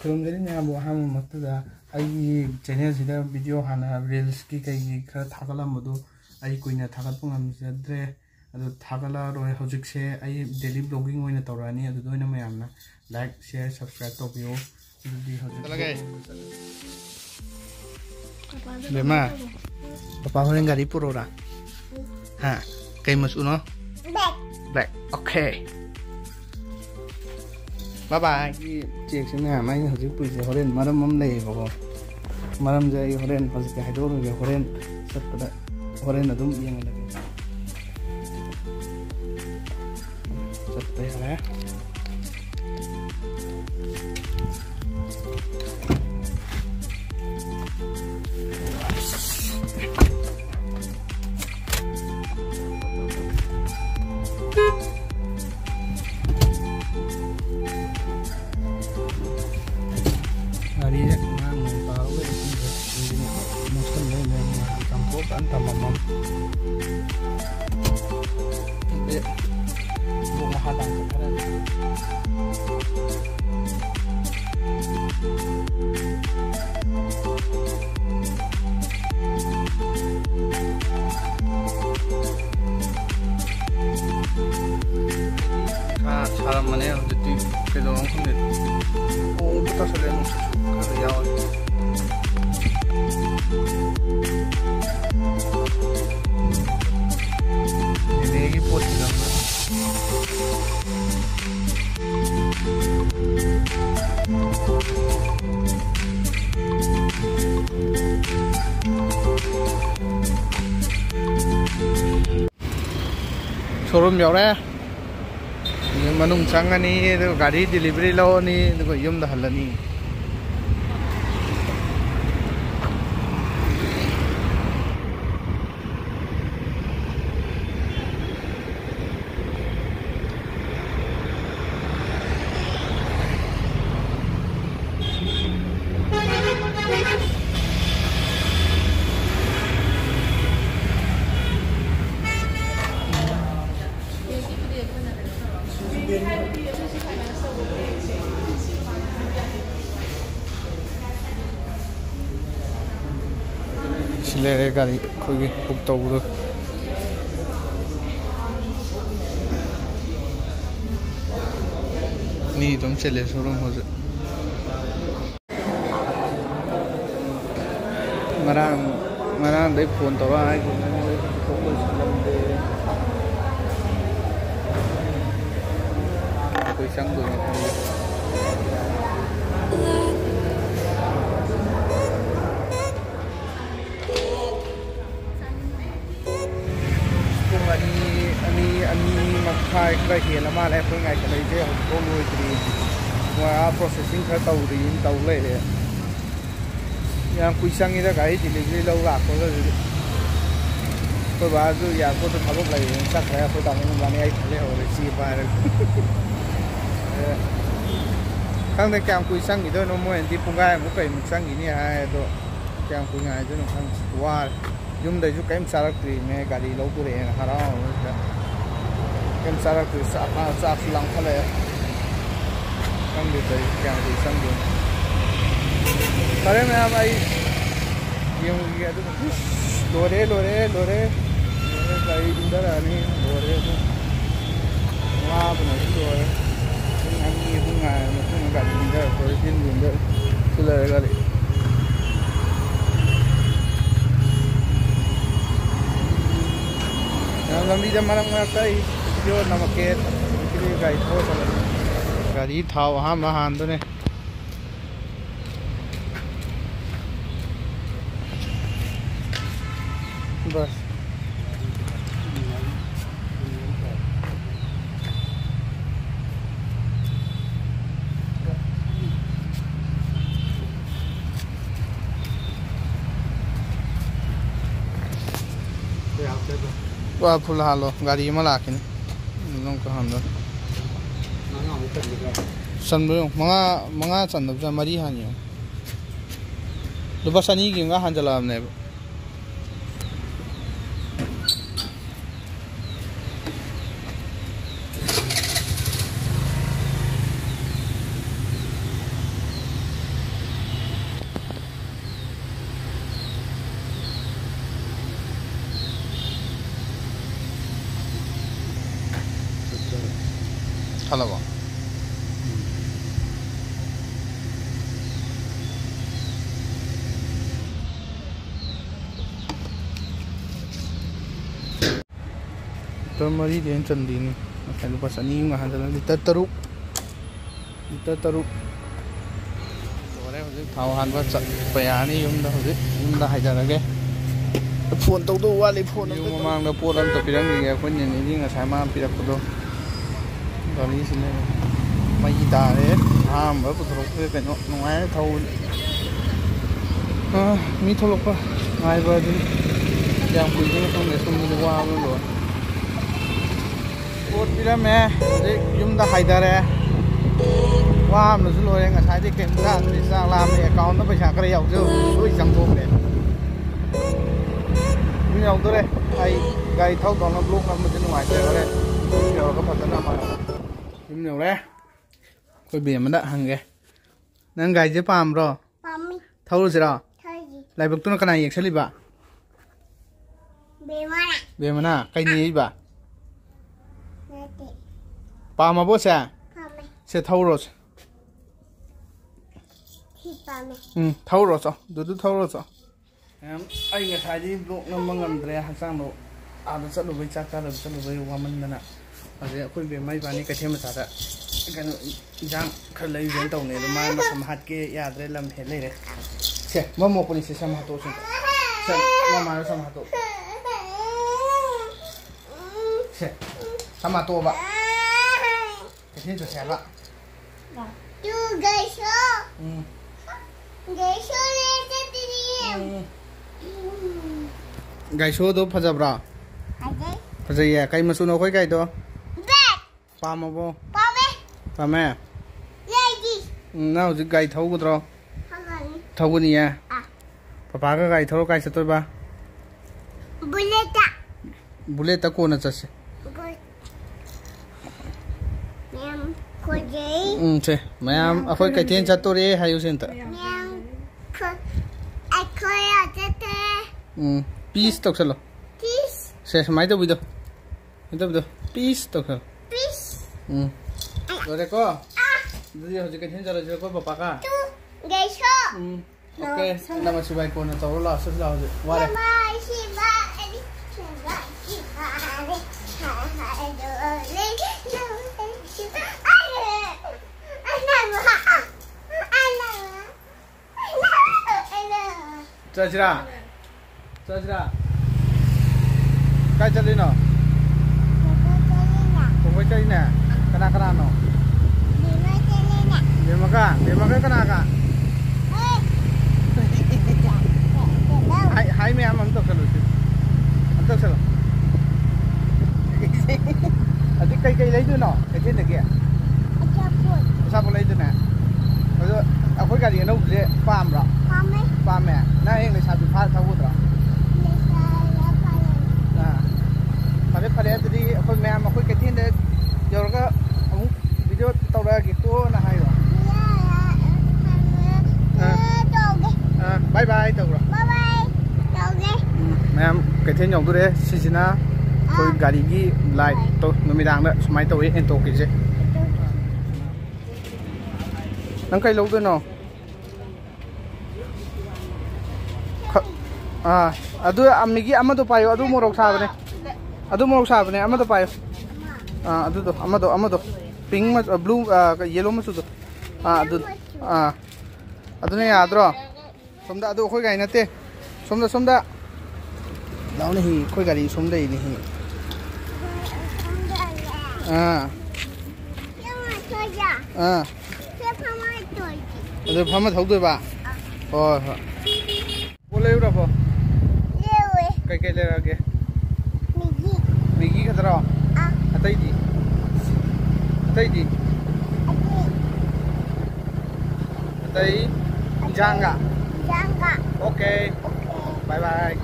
खुरुमजरी मैम अहम मक्तदा चैनल से वीडियो हाँ रील्स की कई खर थागलमदो कुछ थागप ngमजद्रे थागलरोय हौजिकसे डेली ब्लॉगिंग तौरानी मैम लाइक शेयर सब्सक्राइब तौबियो बेमा पापा होरें गाड़ी पुरोरा हाँ कई मसूनो बैग ओके बाय बाय चेक से मैम हजिक पुइसे होरेन मरम लेबको मरम जे होरेन हजिक हाइदोरुगे होरेन चटपदा होरेन अदुम येंगलगे चटपे यारे 사람 만에 어쨌든 그래도 근데 오부터 설레는 가서 야워 내기 포트가 소름 여래 मनूंग चंगनी गाड़ी डिलीवरी लौनी यूम हल्लनी सिलेरे गाड़ी कोई बुक तौबदो नी तुम चले शोरूम हो दे फोन तौर कोई संग खाई खर हेल माले अखोई चलैसे हौजो लोद्री प्रोसेसिंग खर तौरी तौ लेरे कुछ चंगीद गाड़ी डिलीवरी लौ लाखोग अखोई बाजू एयरपोर्ट थबक लेने चक्रे अखोई तामो माने खले हौरे ची पार खंदे क्या कुछ चंगीदनो मोयनदी पुंगाय मु कई मुक चंगीनी हाय दो क्या कुछ गाइदनो खं वा युमदैजु कईम चारक्ट्री मे गाड़ी लौपुरे हराव कम सारा कुछ साफ लांग खले कम देते क्या कुछ समझो करे मैं अब आई ये मुझे तो लोरे लोरे लोरे गाड़ी इधर आनी लोरे तो वहाँ बना लोरे ये bunga mungkin गाड़ी इधर कोई दिन इधर चले गाड़ी yang lagi jam malam ngakai जो नमके गाड़ी थो गाड़ी था वहाँ महान तो ने बस वह फुल हालो गाड़ी में लाके नों कहाँ दो संबलो मंगा चंदब जा मरी हानियो लुबा सनी की हांजला हमने Thalabo. Mari dia candi ni. Kalau pas ani ngah dalam liter teruk. Thao han was paya ni yum dah hajar lagi. Phone tau tu wali phone. Yum mang dah phone am tu pirang ni ya phone ni ni ngasai mam pirak tu. Dari sini mai dah le. Baru teruk ke kan ngai thau. Mi tholok pa. Ngai ba tu. Yang punya tu ni semua wah lu. Put bila me, yum dah haidar wah nusul orang nggak saja kena bisa lam account tu pesa kerja tu, jangan tu deh. Ini yang tu deh, gaya tahu kalau belum kan macam mana tu deh, kalau kau patah nama, ini yang deh, kau biar mana hangge, nang gaya je paham bro, tahu sih lah, lagi waktu nak kena yang sekali ba, biar mana, kau ni ba. Paham apa sih? Saya tahu ros. Tahu ros ah, dulu tahu ros ah. Ayah saya belum ngomong Andrea Hasan lo, ada satu baca cara, satu baca waman mana. Ada aku bemai bani kecil macam kan jang kalau yang tahu ni, rumah macam hat ke ya ada dalam hele le. Saya mau pun isi sama hatu sih. Saya mau sama hatu. Saya sama hatu apa? Kecil tu siapa? Tu gaisho. Gaisho le tadi. Gaisho tu pasal berapa? Ada. Pasal ya, kai masuk nak kau kai tu? Bet. Paham apa? Pame. Paham ya? Lady. Nah, uji gai tahu tu, Hagan. tahu ni ya? Ah. Papa ka gai tahu gai satu ba? Buleta. Buleta ko na case. Mem kojei. Ceh, mayam aku kai tian satu re hayu senta. Mem ko. Aku ya tete. Peace tak selo. Peace. Saya semai tu bido. Itu bido. Peace tak selo. Peace. Boleh ko? Jadi harus kai tian jalan jalan ko papa ka. Tu gaisho. Oke, nama si baik ko na tahu lah, sebelah tu. Wala. Bye Shiba. Shiba. Cacira, kai cari no? Kau cari na? Kena no? Dia makan kena ka? Hai me am antok selo. Adik kai lagi tu no? Kai tian lagi ya? Siapa lagi tu na? Kalau aku kali ni nak beli pam lah. Pam ya? Nah yang ni satu far tahu tu lah. Pada tadi aku memang aku kai tian dek. Jauh ke? Aku video tahu lagi tu nah hayu. Bye bye tahu lah. Memang kai tian yang tu deh sisina. Kau gari gi light tu nomidang dah semai tu entok je. Nang kai lau tu no. Adu amigi amado payo adu morok sabane. Adu morok sabane amado payo. Adu tu amado pink mas blue yellow mas tu. Adu adu ni adro. Somda adu koi gai nate. Somda. Lau ni koi gari somda ini. Ada paham tahu tu ba? Oh, boleh udah po? Kai lagi? Migi kata ro? Atai di? Atai jangga? Okay. Bye.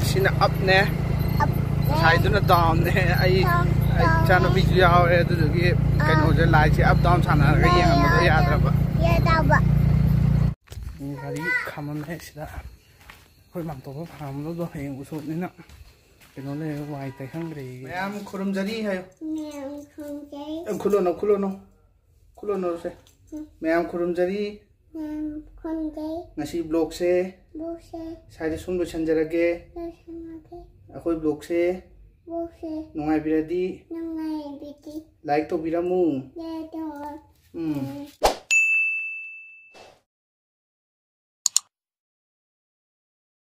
Sini up ne? Saya tu nak down ne? Channel video itu juga kan udah live up down sana lagi yang mana ya ada apa? Ya tahu. Ini hari kamu ni sudah, kau mampu apa? Kamu tu yang usut ni nak kino le wai tai khangre mayam khurum jari hayo Mèo không giấy. khulo no se mayam khurum jari Mèo không giấy. ngasi blog se Bố xe. sai de sum lo chanjarage Bố xe mà thế. akhoi blog se Bố xe. nongai biradi Năm ngày bị tí. like to biramu Lê đồ. mm